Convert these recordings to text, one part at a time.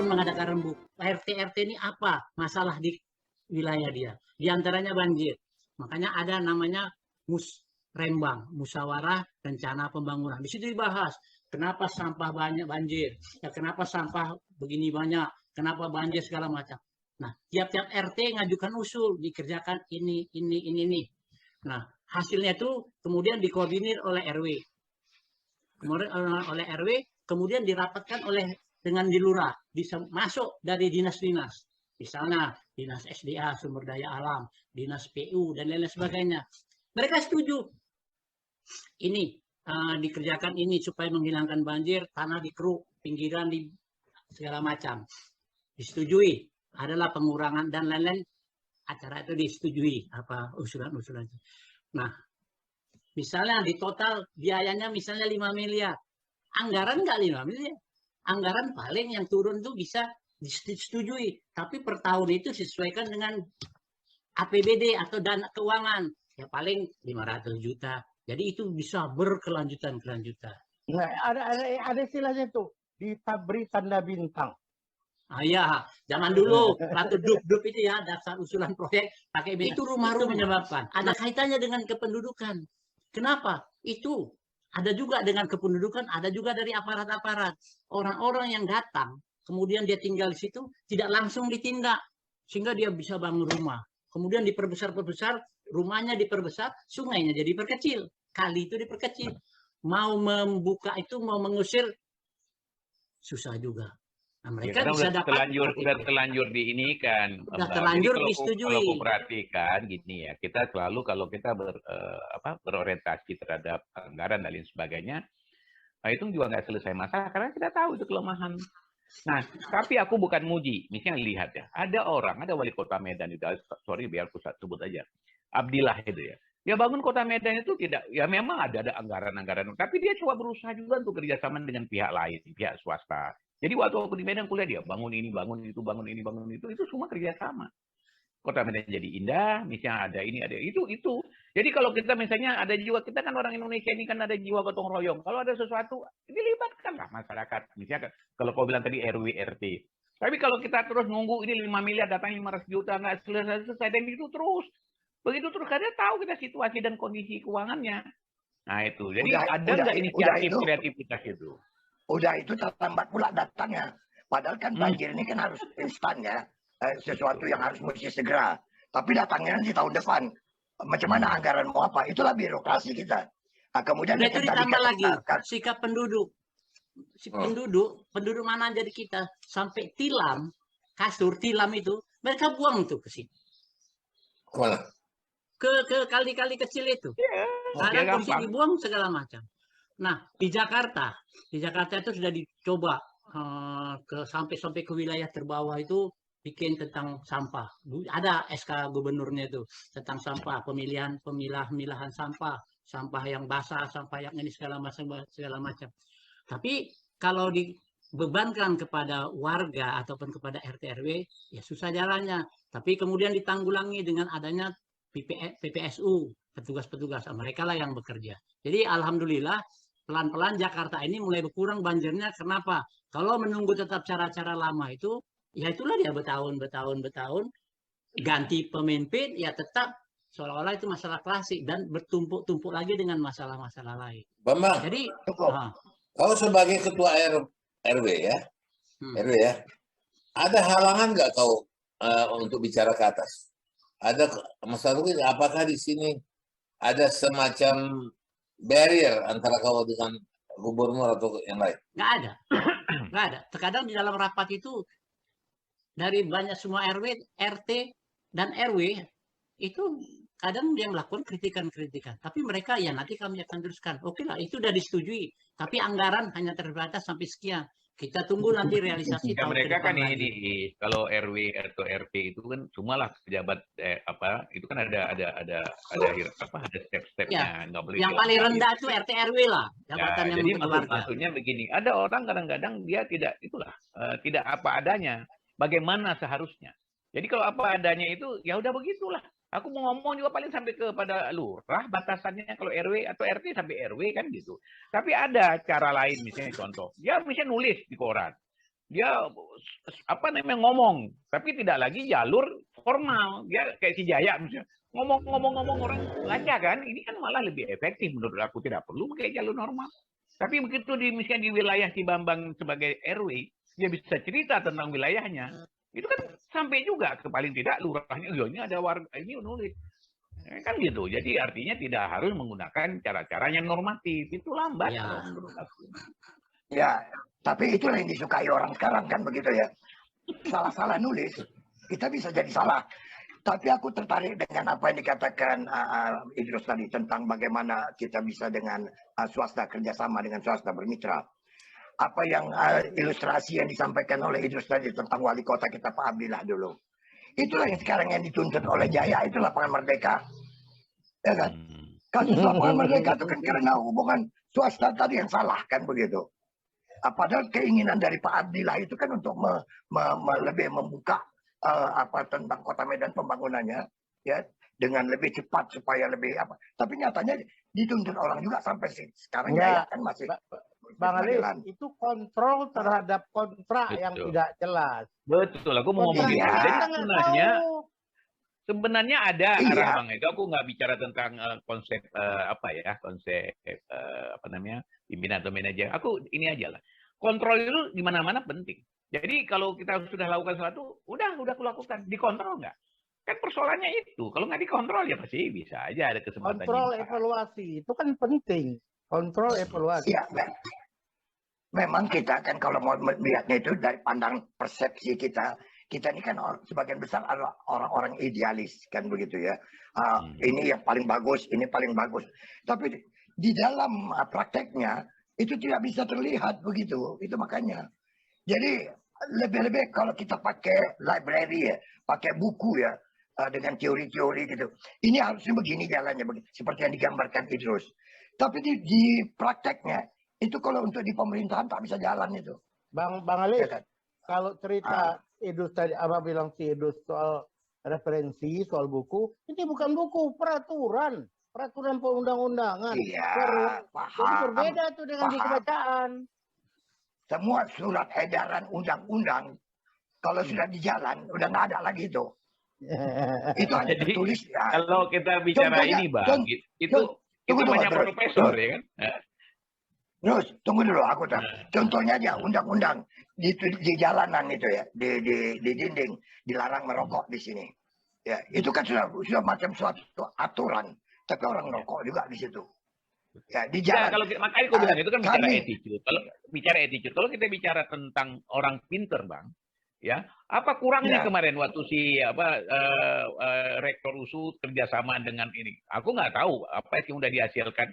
tahun mengadakan rembuk. RT ini apa masalah di wilayah dia? Di antaranya banjir. Makanya ada namanya musrembang, musyawarah rencana pembangunan. Di situ dibahas kenapa sampah banyak banjir, ya kenapa sampah begini banyak, kenapa banjir segala macam. Nah, tiap-tiap RT ngajukan usul, dikerjakan ini. Nah, hasilnya itu kemudian dikoordinir oleh RW. Kemudian oleh RW, kemudian dirapatkan dengan di lurah, bisa masuk dari dinas-dinas. Misalnya dinas SDA, sumber daya alam, dinas PU, dan lain-lain sebagainya. Mereka setuju. Ini dikerjakan ini supaya menghilangkan banjir, tanah dikeruk, pinggiran di segala macam. Disetujui. Adalah pengurangan dan lain-lain. Acara itu disetujui, apa usulan-usulan. Nah, misalnya di total biayanya misalnya 5 miliar. Anggaran nggak 5 miliar. Anggaran paling yang turun tuh bisa disetujui. Tapi per tahun itu disesuaikan dengan APBD atau dana keuangan. Ya paling 500 juta. Jadi itu bisa berkelanjutan. Nah, ada istilahnya tuh. Ditabri tanda bintang. Ya, zaman dulu Ratu Duk itu ya dasar usulan proyek pakai itu rumah-rumah menyebabkan. Ada kaitannya dengan kependudukan. Kenapa? Itu ada juga dengan kependudukan, ada juga dari aparat-aparat. Orang-orang yang datang, kemudian dia tinggal di situ, tidak langsung ditindak. Sehingga dia bisa bangun rumah. Kemudian diperbesar, rumahnya diperbesar, sungainya jadi diperkecil. Kali itu diperkecil. Mau membuka itu, mau mengusir, susah juga. Nah, mereka ya, bisa dapat udah terlanjur di ini kan. Udah terlanjur disetujui. Kalau perhatikan gini ya, kita selalu kalau kita berorientasi terhadap anggaran dan lain sebagainya, nah itu juga nggak selesai masalah karena kita tahu itu kelemahan. Nah, tapi aku bukan muji. Misalnya lihat ya, ada wali kota Medan itu, sorry biar aku sebut aja, Abdillah itu ya. Dia bangun kota Medan itu tidak, ya memang ada anggaran-anggaran, tapi dia coba berusaha juga untuk kerjasama dengan pihak lain, pihak swasta. Jadi waktu aku di Medan kuliah dia bangun ini, bangun itu, itu semua kerjasama. Kota Medan jadi indah, misalnya ada ini, ada itu. Jadi kalau kita misalnya ada jiwa, kita kan orang Indonesia ini kan ada jiwa gotong royong. Kalau ada sesuatu, dilibatkanlah masyarakat. Misalnya kalau kau bilang tadi RW, RT. Tapi kalau kita terus nunggu ini 5 miliar, datang 500 juta, nggak selesai, dan itu terus. Begitu terus, karena tahu kita situasi dan kondisi keuangannya. Nah itu, jadi ada nggak inisiatif kreativitas itu? Udah itu terlambat pula datangnya. Padahal kan banjir ini kan harus instan ya. Sesuatu yang harus mesti segera. Tapi datangnya nanti tahun depan. Macam mana anggaran mau apa? Itulah birokrasi kita. Nah, kemudian itu ditambah lagi sikap penduduk. Penduduk mana jadi kita sampai tilam, kasur tilam itu mereka buang tuh ke sini. Kemana? Ke kali-kali kecil itu. Kadang kursi dibuang segala macam. Nah, di Jakarta itu sudah dicoba sampai ke wilayah terbawah itu bikin tentang sampah. Ada SK gubernurnya itu tentang sampah, pemilahan sampah yang basah, sampah yang ini segala macam. Tapi kalau dibebankan kepada warga ataupun kepada RT RW, ya susah jalannya. Tapi kemudian ditanggulangi dengan adanya PPSU, petugas-petugas. Mereka lah yang bekerja. Jadi alhamdulillah pelan-pelan Jakarta ini mulai berkurang banjirnya. Kenapa? Kalau menunggu tetap cara-cara lama itu, ya itulah dia bertahun ganti pemimpin, ya tetap seolah-olah itu masalah klasik dan bertumpuk-tumpuk lagi dengan masalah-masalah lain. Bambang, jadi kau sebagai ketua RW ya, RW ya, ada halangan nggak kau untuk bicara ke atas? Ada masalah ini? Apakah di sini ada semacam barrier antara kau dengan gubernur atau yang lain? Nggak ada. Terkadang di dalam rapat itu dari banyak semua RW, RT, dan RW itu kadang dia melakukan kritikan. Tapi mereka ya nanti kami akan teruskan. Oke lah, itu sudah disetujui. Tapi anggaran hanya terbatas sampai sekian. Kita tunggu nanti realisasi ya, tahun mereka kan lagi. ini kalau RW atau RT itu kan cumalah pejabat itu kan ada step-stepnya. Ya, yang paling rendah itu RT RW lah, jabatan yang jadi untuk warga. maksudnya begini, ada orang kadang-kadang dia tidak tidak apa adanya. Bagaimana seharusnya? Jadi kalau apa adanya itu ya udah begitulah. Aku mau ngomong juga paling sampai kepada lurah batasannya kalau RW atau RT sampai RW kan gitu. Tapi ada cara lain misalnya contoh. Ya misalnya nulis di koran. dia apa namanya ngomong, tapi tidak lagi jalur formal. Dia kayak si Jaya misalnya ngomong-ngomong orang baca kan, ini kan malah lebih efektif menurut aku, tidak perlu pakai jalur normal. Tapi begitu misalnya di wilayah si Bambang sebagai RW, dia bisa cerita tentang wilayahnya. Itu kan sampai juga ke paling tidak lurahnya, ini ada warga ini nulis. Kan gitu. Jadi artinya tidak harus menggunakan cara-cara yang normatif. Itu lambat Ya. kalau menurut aku. Ya, tapi itulah yang disukai orang sekarang kan begitu ya. Salah-salah nulis, kita bisa jadi salah. Tapi aku tertarik dengan apa yang dikatakan Idrus tadi tentang bagaimana kita bisa dengan swasta kerjasama dengan swasta bermitra. Apa yang ilustrasi yang disampaikan oleh Idrus tadi tentang wali kota kita Pak Abdillah dulu. Itulah yang sekarang yang dituntut oleh Jaya, itu lapangan merdeka. Ya kan? Kasus lapangan merdeka itu kan karena hubungan swasta tadi yang salah kan begitu. Padahal keinginan dari Pak Abdillah itu kan untuk lebih membuka apa tentang Kota Medan pembangunannya ya dengan lebih cepat supaya lebih apa. Tapi nyatanya dituntut orang juga sampai sekarang ya kan masih Bang Ali, itu kontrol terhadap kontrak yang tidak jelas. Betul, aku mau ngomong gitu. Jadi sebenarnya ada arah Bang itu. Aku nggak bicara tentang konsep konsep apa namanya pimpinan atau manajer. Aku ini aja lah. Kontrol itu di mana-mana penting. Jadi kalau kita sudah lakukan sesuatu, udah aku lakukan. Dikontrol nggak? Kan persoalannya itu. Kalau nggak dikontrol ya pasti bisa aja ada kesempatan. Kontrol evaluasi itu kan penting. Kontrol evaluasi. Ya, memang kita kan kalau mau melihatnya itu dari pandang persepsi kita. Kita ini kan sebagian besar adalah orang-orang idealis kan begitu ya. Ini yang paling bagus, ini paling bagus. Tapi di dalam prakteknya itu tidak bisa terlihat begitu. Itu makanya. Jadi lebih-lebih kalau kita pakai library ya, pakai buku ya dengan teori-teori gitu. Ini harusnya begini jalannya, seperti yang digambarkan Idrus. Tapi di prakteknya itu kalau untuk di pemerintahan tak bisa jalan itu. Bang Ali, ya kan? Kalau cerita Idrus tadi, Abang bilang si Idrus soal referensi, soal buku, ini bukan buku, peraturan perundang-undangan. Iya, paham. Jadi berbeda tuh dengan di kebacaaan. Semua surat edaran undang-undang, kalau sudah di jalan, udah nggak ada lagi itu. Itu hanya Jadi, tertulis. Ya. Kalau kita bicara Contohnya, ini, Bang, itu banyak profesor ya kan? Terus, tunggu dulu aku tak. Contohnya aja undang-undang di jalanan itu ya, di dinding dilarang merokok di sini. Ya, itu kan sudah macam suatu aturan, tapi orang merokok juga di situ. Ya, di jalan. Ya, kalau makanya aku bilang itu kan bicara attitude. Kalau bicara attitude, kalau kita bicara tentang orang pinter, Bang, ya, apa kurangnya kemarin waktu si rektor USU kerjasama dengan ini? Aku nggak tahu apa yang udah dihasilkan.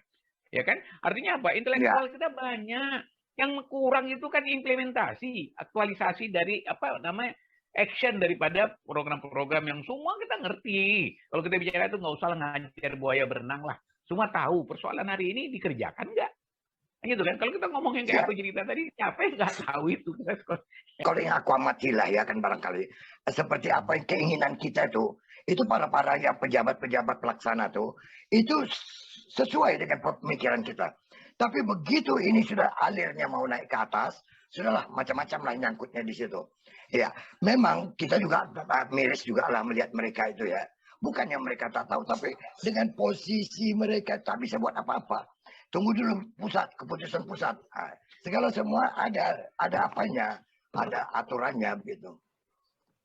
Ya kan? Artinya apa? Intelektual kita banyak. Yang kurang itu kan implementasi, aktualisasi dari apa namanya action daripada program-program yang semua kita ngerti. Kalau kita bicara itu nggak usah ngajar buaya berenang lah. Semua tahu persoalan hari ini dikerjakan nggak? Gitu kan? Kalau kita ngomongin kayak aku cerita tadi, siapa yang nggak tahu itu? Kalau yang aku amati lah ya kan barangkali seperti apa yang keinginan kita itu para yang pejabat-pejabat pelaksana itu sesuai dengan pemikiran kita. Tapi begitu ini sudah alirnya mau naik ke atas, sudahlah macam-macam lah nyangkutnya di situ. Ya, memang kita juga miris juga lah melihat mereka itu ya. Bukannya mereka tak tahu, tapi dengan posisi mereka tak bisa buat apa-apa. Tunggu dulu keputusan pusat. Segala semua ada apanya, ada aturannya begitu.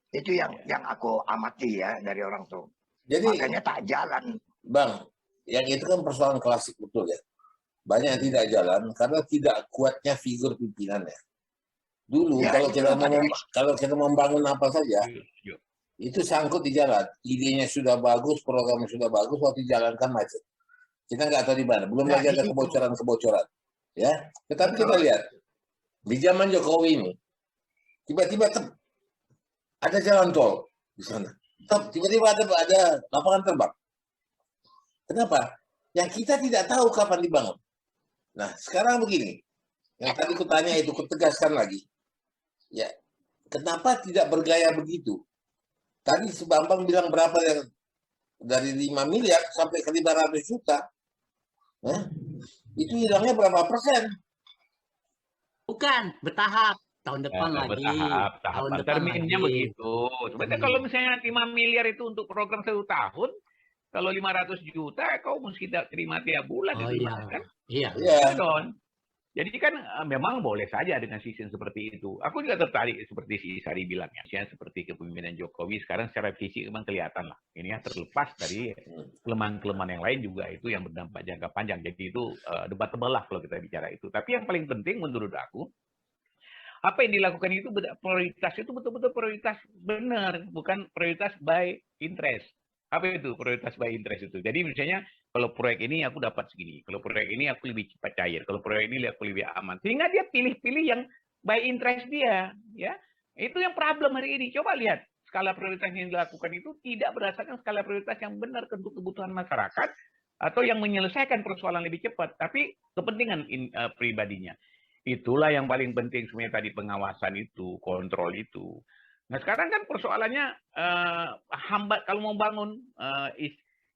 Itu yang aku amati ya dari orang tuh. Jadi, makanya tak jalan. Bang, yang itu kan persoalan klasik betul ya. Banyak yang tidak jalan karena tidak kuatnya figur pimpinannya. Dulu ya, kalau kita membangun apa saja, itu sangkut di jalan. Idenya sudah bagus, programnya sudah bagus, waktu dijalankan macet. Kita nggak tahu di mana. Belum lagi ada kebocoran-kebocoran. Ya, tetapi kita lihat di zaman Jokowi ini, tiba-tiba ada jalan tol di sana. Tiba-tiba ada lapangan terbang. Kenapa? Yang kita tidak tahu kapan dibangun. Nah, sekarang begini. Yang tadi kutanya itu kutegaskan lagi. Ya, kenapa tidak bergaya begitu? Tadi si Bambang bilang berapa yang dari 5 miliar sampai ke 500 juta. Itu hilangnya berapa persen? Bukan, bertahap. tahun depan lagi, bertahap, tahun tahapan. depan Terminnya lagi. begitu. Sebenarnya kalau misalnya 5 miliar itu untuk program 1 tahun, kalau 500 juta kau mesti terima tiap bulan Oh itu iya, kan? iya. Iya. Iya dong. Jadi kan memang boleh saja dengan sistem seperti itu. Aku juga tertarik seperti si Sari bilang ya. Misalnya seperti kepemimpinan Jokowi sekarang secara fisik memang kelihatan lah. Ini ya terlepas dari kelemahan-kelemahan yang lain juga itu yang berdampak jangka panjang. Jadi itu debatable lah kalau kita bicara itu. Tapi yang paling penting menurut aku, apa yang dilakukan itu prioritas itu betul-betul prioritas benar, bukan prioritas by interest. Apa itu prioritas by interest itu? Jadi misalnya kalau proyek ini aku dapat segini, kalau proyek ini aku lebih cepat cair, kalau proyek ini aku lebih aman. Sehingga dia pilih-pilih yang by interest dia, ya. Itu yang problem hari ini. Coba lihat skala prioritas yang dilakukan itu tidak berdasarkan skala prioritas yang benar untuk kebutuhan masyarakat atau yang menyelesaikan persoalan lebih cepat, tapi kepentingan pribadinya. Itulah yang paling penting sebenarnya tadi, pengawasan itu, kontrol itu. Nah sekarang kan persoalannya hambat kalau mau bangun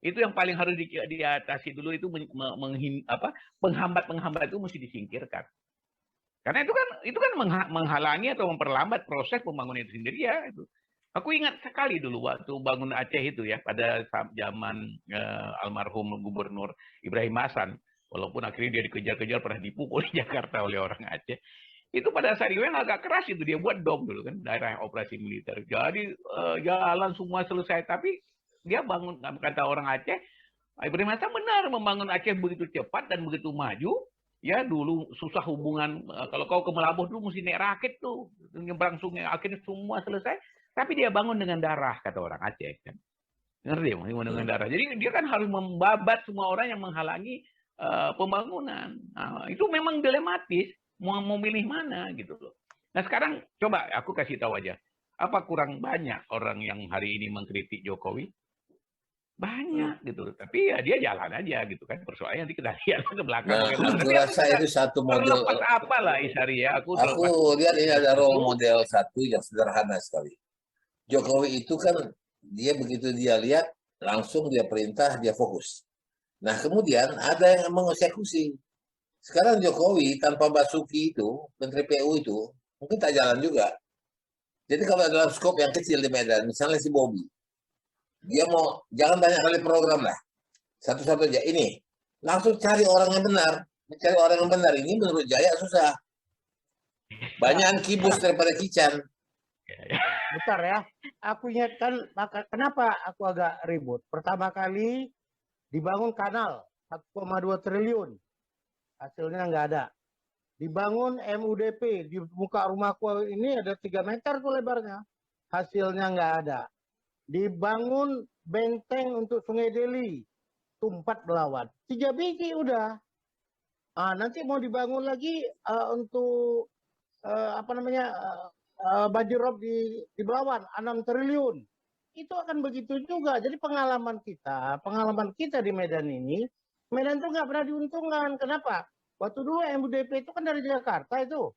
itu yang paling harus diatasi dulu itu penghambat-penghambat itu mesti disingkirkan. Karena itu kan menghalangi atau memperlambat proses pembangunan itu sendiri ya. Itu. Aku ingat sekali dulu waktu bangun Aceh itu ya pada zaman almarhum Gubernur Ibrahim Hasan. Walaupun akhirnya dia dikejar-kejar pernah dipukul di Jakarta oleh orang Aceh. Itu pada saat itu yang agak keras itu dia buat dom dulu kan, daerah operasi militer. Jadi jalan semua selesai, tapi dia bangun, kata orang Aceh, Ibrahim Hasan benar membangun Aceh begitu cepat dan begitu maju. Ya dulu susah hubungan, kalau kau ke Melabuh dulu mesti naik rakit tuh, nyebrang sungai, akhirnya semua selesai. Tapi dia bangun dengan darah, kata orang Aceh kan. Ngerti dengan darah. Jadi dia kan harus membabat semua orang yang menghalangi pembangunan. Nah, itu memang dilematis. Mau milih mana gitu loh. Nah sekarang coba aku kasih tahu aja. Apa kurang banyak orang yang hari ini mengkritik Jokowi? Banyak gitu. Tapi ya dia jalan aja gitu kan. Persoalannya nanti kita lihat ke belakang. Nah, aku rasa itu satu model. Terlepas apa lah Isari ya. Aku lihat ini ada role model satu yang sederhana sekali. Jokowi itu kan dia begitu dia lihat langsung dia perintah, dia fokus. Nah kemudian ada yang mengeksekusi. Sekarang Jokowi tanpa Basuki itu, Menteri PU itu, mungkin tak jalan juga. Jadi kalau dalam skop yang kecil di Medan, misalnya si Bobi, dia mau, jangan banyak kali program lah. Satu-satu aja, ini. Langsung cari orang yang benar. Mencari orang yang benar, ini menurut Jaya susah. Banyak kibus daripada kican. Bentar ya, aku ingatkan, kenapa aku agak ribut. Pertama kali dibangun kanal, 1,2 triliun. Hasilnya nggak ada. Dibangun MUDP di muka rumahku ini ada 3 meter tuh lebarnya. Hasilnya nggak ada. Dibangun benteng untuk Sungai Deli, Tumpat Belawan. 3 biji udah. Nanti mau dibangun lagi untuk banjir rob di Belawan 6 triliun. Itu akan begitu juga. Jadi pengalaman kita di Medan ini, Medan tuh nggak pernah diuntungkan. Kenapa? Waktu dulu MUDP itu kan dari Jakarta itu.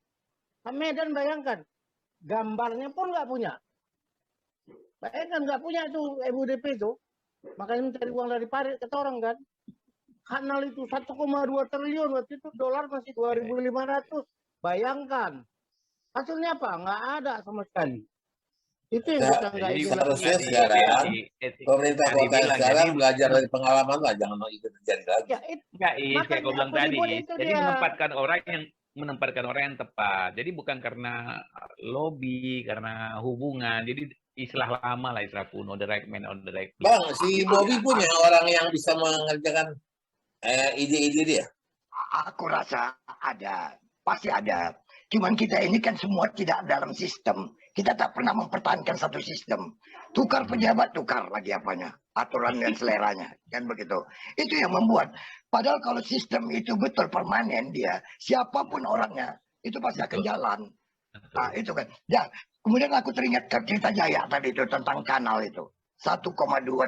Nah, Medan bayangkan, gambarnya pun nggak punya. Bayangkan nggak punya itu MUDP itu. Makanya mencari uang dari Paris, kata orang kan. Kanal itu 1,2 triliun, waktu itu dolar masih 2.500. Bayangkan. Hasilnya apa? Nggak ada sama sekali. Itu yang kita nggak ingin. Seharusnya sekarang pemerintah kota sekarang belajar dari pengalaman lah, jangan ikut terjadi lagi. Enggak, kayak kau bilang tadi, jadi menempatkan orang yang tepat. Jadi bukan karena lobby, karena hubungan. Jadi istilah lama lah, istilah kuno, the right man on the right place. Bang, si Bobi punya orang yang bisa mengerjakan ide-ide dia. Aku rasa ada, pasti ada. Cuman kita ini kan semua tidak dalam sistem. Kita tak pernah mempertahankan satu sistem. Tukar pejabat, tukar lagi apanya. Aturan dan seleranya. Kan begitu. Itu yang membuat. Padahal kalau sistem itu betul permanen dia. Siapapun orangnya. Itu pasti akan jalan. Nah, itu kan. Ya, kemudian aku teringat cerita Jaya tadi itu tentang kanal itu. 1,2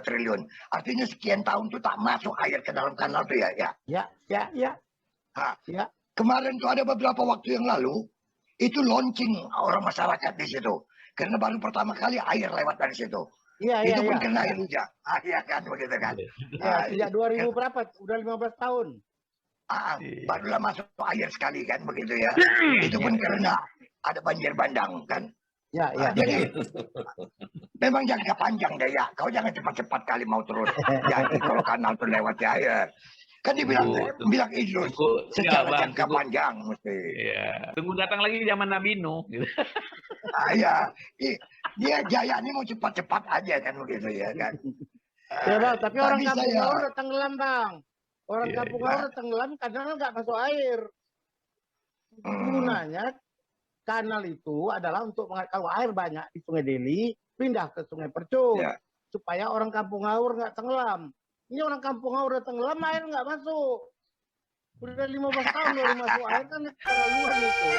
triliun. Artinya sekian tahun itu tak masuk air ke dalam kanal itu ya. Ya. Kemarin tuh ada beberapa waktu yang lalu, itu launching orang masyarakat di situ. Karena baru pertama kali air lewat dari situ. Itu pun kena air hujan. Iya kan, begitu kan. Sejak 2000 berapa? Udah 15 tahun. Barulah masuk air sekali kan, begitu ya. Itu pun karena ada banjir bandang kan. Ya, ya. Jadi memang jangka panjang deh ya. Kau jangan cepat-cepat kali mau terus jadi kalau kanal tuh lewat di air. Kan dibilang bilang Idrus secara jangka panjang mesti. Iya. Tunggu datang lagi zaman Nabi Nuh. Gitu. Iya. Dia Jaya ini mau cepat-cepat aja kan begitu ya kan. Ya bang, tapi orang Tapi kampung saya- Ngawur udah tenggelam bang. Orang Iya, kampung iya. Ngawur udah tenggelam karena nggak masuk air. Gunanya kanal itu adalah untuk kalau air banyak di Sungai Deli, pindah ke Sungai Percuk. Ya. Supaya orang kampung Ngawur nggak tenggelam. Ini orang kampung Ngawur udah tenggelam, air nggak masuk. Udah 15 tahun baru masuk air kan keterlaluan itu.